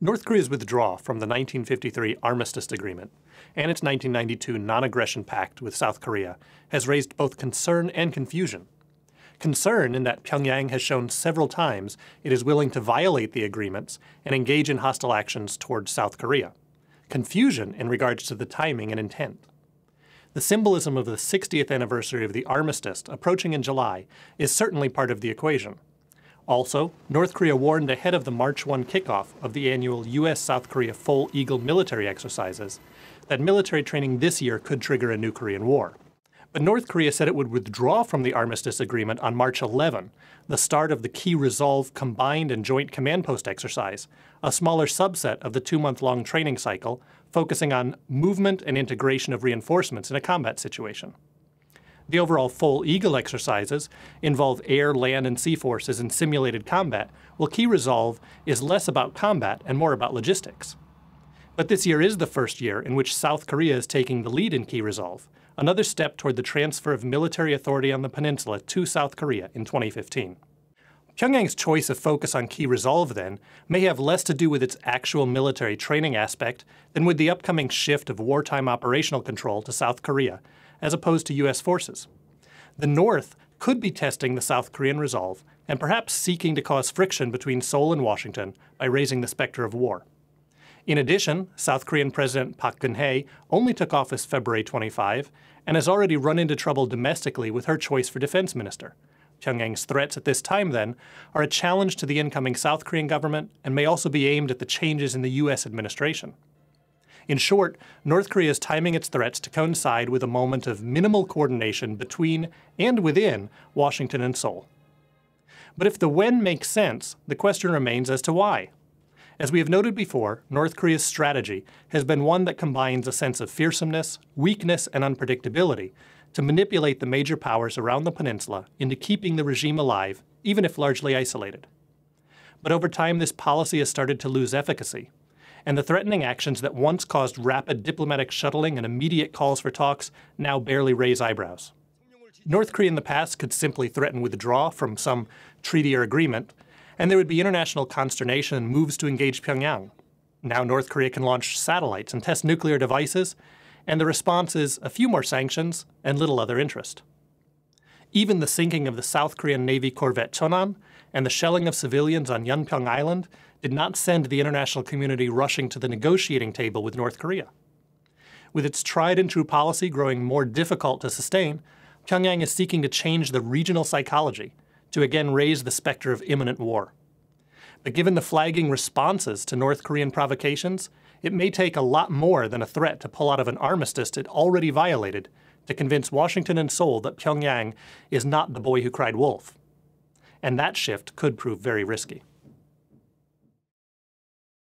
North Korea's withdrawal from the 1953 Armistice Agreement and its 1992 non-aggression pact with South Korea has raised both concern and confusion. Concern in that Pyongyang has shown several times it is willing to violate the agreements and engage in hostile actions towards South Korea. Confusion in regards to the timing and intent. The symbolism of the 60th anniversary of the armistice approaching in July is certainly part of the equation. Also, North Korea warned ahead of the March 1 kickoff of the annual U.S.-South Korea Full Eagle military exercises that military training this year could trigger a new Korean war. But North Korea said it would withdraw from the Armistice Agreement on March 11, the start of the Key Resolve Combined and Joint Command Post exercise, a smaller subset of the 2-month-long training cycle focusing on movement and integration of reinforcements in a combat situation. The overall Full Eagle exercises involve air, land, and sea forces in simulated combat, while Key Resolve is less about combat and more about logistics. But this year is the first year in which South Korea is taking the lead in Key Resolve, another step toward the transfer of military authority on the peninsula to South Korea in 2015. Pyongyang's choice of focus on Key Resolve, then, may have less to do with its actual military training aspect than with the upcoming shift of wartime operational control to South Korea, as opposed to U.S. forces. The North could be testing the South Korean resolve and perhaps seeking to cause friction between Seoul and Washington by raising the specter of war. In addition, South Korean President Park Geun-hye only took office February 25 and has already run into trouble domestically with her choice for defense minister. Pyongyang's threats at this time, then, are a challenge to the incoming South Korean government and may also be aimed at the changes in the U.S. administration. In short, North Korea is timing its threats to coincide with a moment of minimal coordination between and within Washington and Seoul. But if the when makes sense, the question remains as to why. As we have noted before, North Korea's strategy has been one that combines a sense of fearsomeness, weakness, and unpredictability to manipulate the major powers around the peninsula into keeping the regime alive, even if largely isolated. But over time, this policy has started to lose efficacy, and the threatening actions that once caused rapid diplomatic shuttling and immediate calls for talks now barely raise eyebrows. North Korea in the past could simply threaten withdrawal from some treaty or agreement, and there would be international consternation and moves to engage Pyongyang. Now North Korea can launch satellites and test nuclear devices, and the response is a few more sanctions and little other interest. Even the sinking of the South Korean Navy corvette Cheonan and the shelling of civilians on Yeonpyeong Island did not send the international community rushing to the negotiating table with North Korea. With its tried-and-true policy growing more difficult to sustain, Pyongyang is seeking to change the regional psychology to again raise the specter of imminent war. But given the flagging responses to North Korean provocations, it may take a lot more than a threat to pull out of an armistice it already violated to convince Washington and Seoul that Pyongyang is not the boy who cried wolf. And that shift could prove very risky.